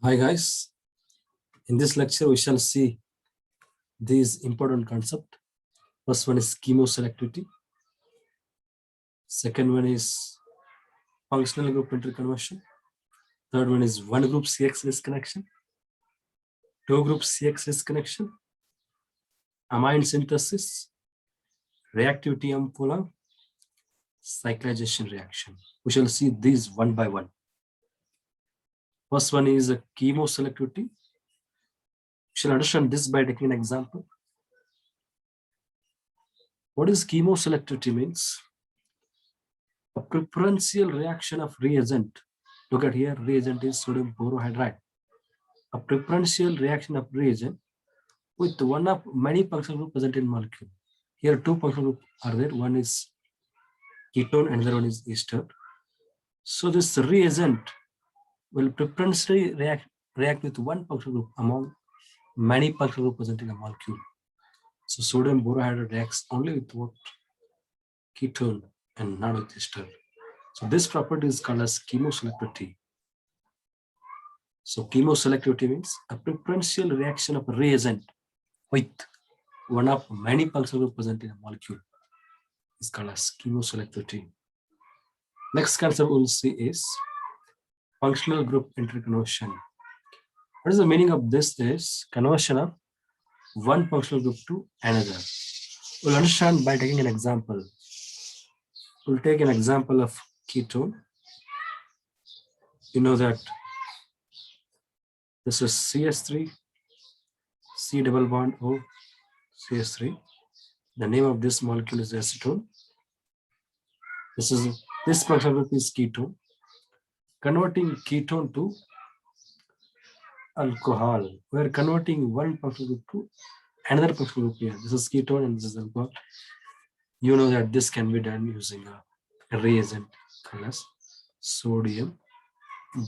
Hi guys, in this lecture we shall see these important concepts. First one is chemoselectivity. Second one is functional group interconversion. Third one is one group CX disconnection. Two group CX disconnection. Amine synthesis. Reactivity and polar. Cyclization reaction. We shall see these one by one. First one is a chemoselectivity. We shall understand this by taking an example. What is chemoselectivity means? A preferential reaction of reagent. Look at here, reagent is sodium borohydride. A preferential reaction of reagent with one of many functional groups present in molecule. Here two functional groups are there. One is ketone, another one is ester. So this reagent will preferentially react with one functional group among many functional groups present in a molecule. So sodium borohydride reacts only with what? Ketone and not with ester. So this property is called as chemoselectivity. So chemoselectivity means a preferential reaction of a reagent with one of many functional groups present in a molecule is called as chemoselectivity. Next concept we'll see is functional group interconversion. What is the meaning of this? Is conversion of one functional group to another. We'll understand by taking an example. We'll take an example of ketone. You know that this is CS3, C double bond O, CS3. The name of this molecule is acetone. This functional group is ketone. Converting ketone to alcohol. We are converting one functional group to another functional group here. This is ketone and this is alcohol. You know that this can be done using a reagent called as sodium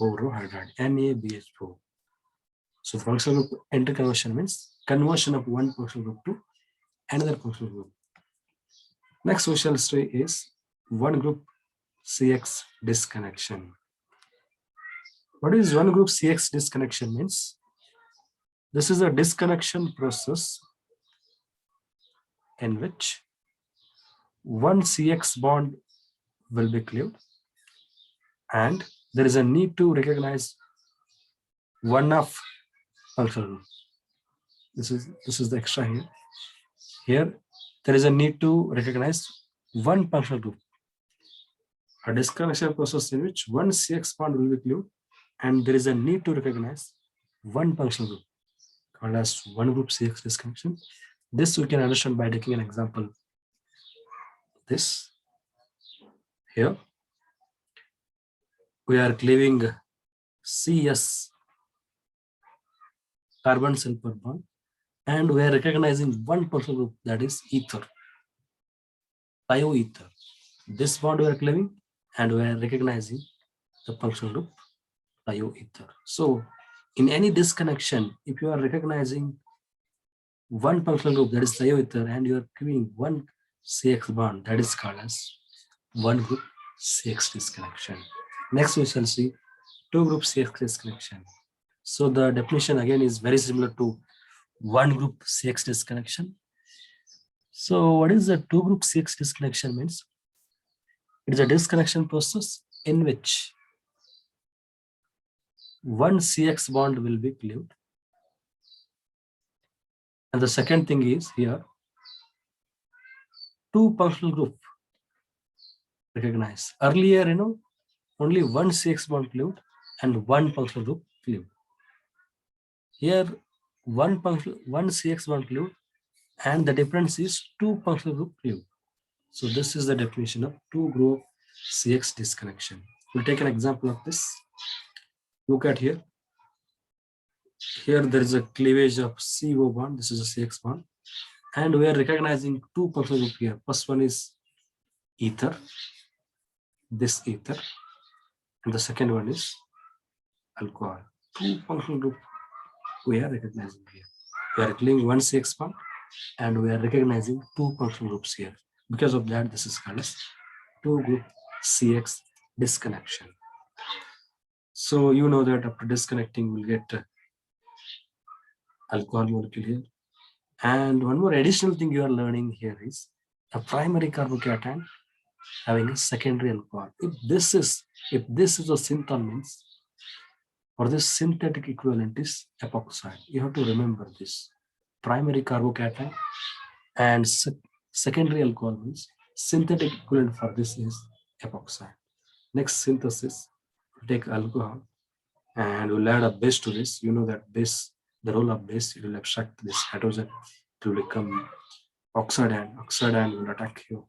borohydride, NaBH4. So functional group interconversion means conversion of one functional group to another functional group. Next we shall say is one group CX disconnection. What is one group CX disconnection means? This is a disconnection process in which one CX bond will be cleaved and there is a need to recognize one of functional group. This is the extra here. Here there is a need to recognize one functional group. A disconnection process in which one CX bond will be cleaved and there is a need to recognize one functional group called as one group CX disconnection. This we can understand by taking an example. This here we are cleaving CS carbon sulfur bond and we are recognizing one functional group, that is ether, thioether. This bond we are cleaving and we are recognizing the functional group thioether. So in any disconnection, if you are recognizing one functional group, that is thioether, and you are giving one CX bond, that is called as one group CX disconnection. Next we shall see two group CX disconnection. So the definition again is very similar to one group CX disconnection. So what is the two group CX disconnection means? It is a disconnection process in which one CX bond will be cleaved. And the second thing is here, two functional group recognized. Earlier, only one CX bond cleaved and one functional group cleaved. Here, one CX bond cleaved and the difference is two functional group cleaved. So this is the definition of two group CX disconnection. We'll take an example of this. Look at here. Here there is a cleavage of CO bond. This is a CX bond. And we are recognizing two functional group here. First one is ether. This ether. And the second one is alcohol. Two functional group we are recognizing here. We are cleaving one CX bond and we are recognizing two functional groups here. Because of that, this is called as two group CX disconnection. So you know that after disconnecting, we'll get alcohol molecule here. And one more additional thing you are learning here is a primary carbocation having a secondary alcohol. If this is a synthol means, or this synthetic equivalent is epoxide. You have to remember this. Primary carbocation and secondary alcohol means synthetic equivalent for this is epoxide. Next synthesis, we'll take alcohol and we'll add a base to this. You know that base, the role of base, it will abstract this hydrogen to become oxide and will attack you.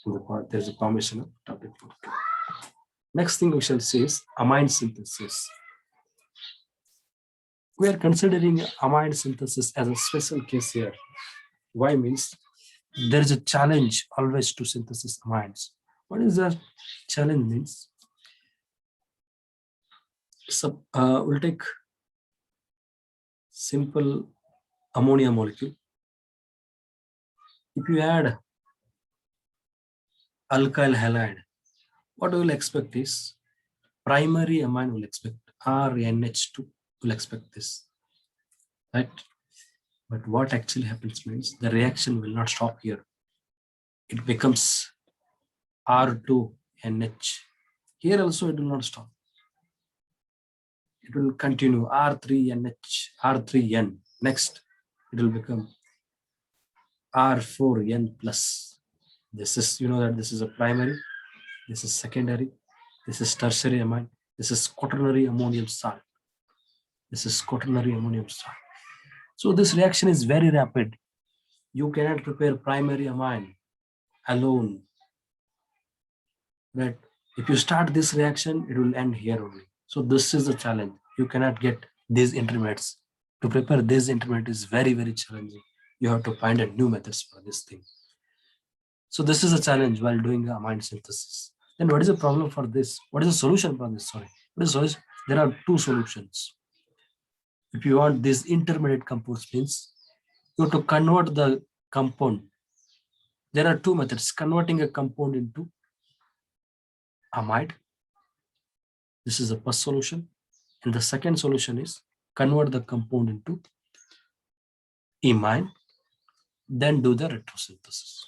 In the part, there's a formation of tablet molecule. Next thing we shall see is amine synthesis. We are considering amine synthesis as a special case here. Why means there is a challenge always to synthesis amines. What is the challenge means? So we'll take simple ammonia molecule. If you add alkyl halide, what we will expect is primary amine will expect RNH2 will expect this, right? But what actually happens means the reaction will not stop here. It becomes R2NH. Here also it will not stop. It will continue R3NH, R3N. Next, it will become R4N plus. This is, you know that this is a primary, this is secondary, this is tertiary amine, this is quaternary ammonium salt. This is quaternary ammonium salt. So this reaction is very rapid. You cannot prepare primary amine alone. Right? If you start this reaction, it will end here only. So this is the challenge. You cannot get these intermediates. To prepare these intermediates is very, very challenging. You have to find a new methods for this thing. So this is a challenge while doing amine synthesis. Then what is the problem for this? What is the solution for this? Sorry. What is the solution? There are two solutions. If you want these intermediate compounds means you have to convert the compound. There are two methods, converting a compound into amide. This is the first solution. And the second solution is convert the compound into imine, then do the retrosynthesis.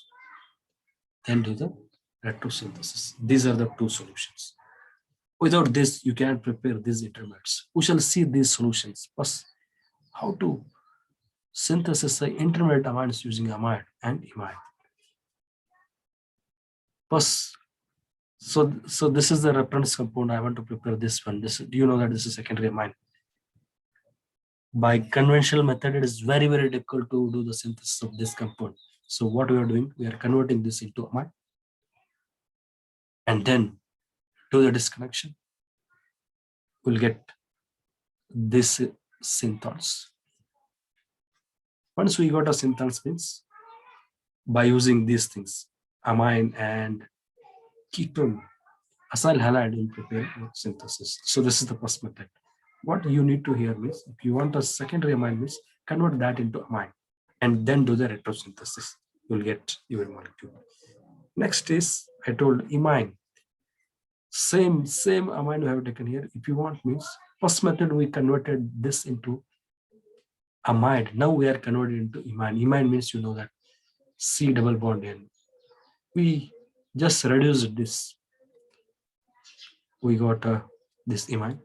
These are the two solutions. Without this, you cannot prepare these intermediates. We shall see these solutions. First, how to synthesize the intermediate amines using amide and imine. First, so this is the reference compound. I want to prepare this one. Do you know that this is secondary amine? By conventional method, it is very, very difficult to do the synthesis of this compound. So what we are doing, we are converting this into amide and then do the disconnection. We'll get this synthols. Once we got a synthols means by using these things, amine and ketone, acyl halide will prepare synthesis. So this is the first method. What you need to hear means if you want a secondary amine means convert that into amine and then do the retrosynthesis. You'll get your molecule. Next is I told imine. Same amine we have taken here. If you want means first method we converted this into amide. Now we are converted into imine. Imine means you know that C double bond N. We just reduced this. We got this imine.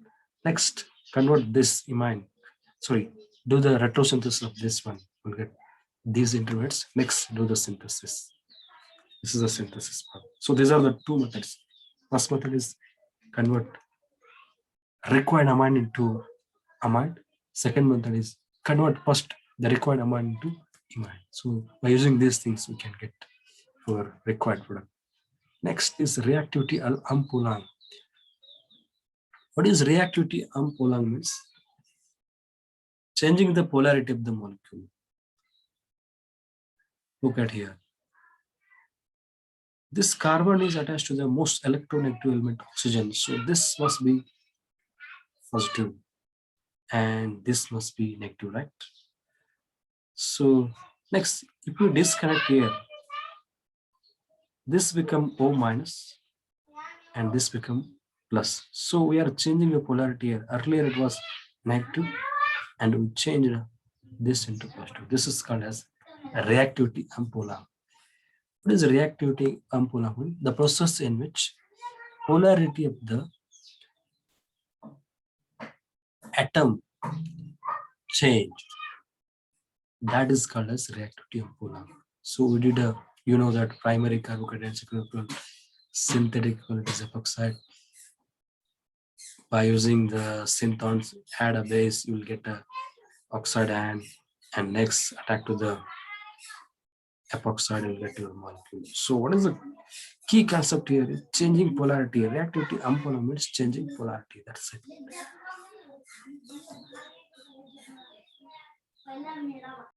Next, convert this imine. Sorry, do the retrosynthesis of this one. We'll get these intermediates. Next, do the synthesis. This is the synthesis part. So these are the two methods. First method is convert required amine into amide. Second method is convert first the required amine into imine. So by using these things, we can get our required product. Next is reactivity Ampulang. What is reactivity Ampulang means? Changing the polarity of the molecule. Look at here. This carbon is attached to the most electronegative element, oxygen. So this must be positive and this must be negative, right? So next, if you disconnect here, this become O minus and this become plus. So we are changing the polarity here. Earlier it was negative and we changed this into positive. This is called as a reactivity ampola. What is reactivity ampola? The process in which polarity of the atom change. That is called as reactivity ampola. So we did a, you know that primary carbohydrate synthetic equalities epoxide. By using the synthons, add a base, you will get a oxide and next attack to the epoxide and get your molecule. So what is the key concept here? Is changing polarity. Reactivity ampola means changing polarity. That's it.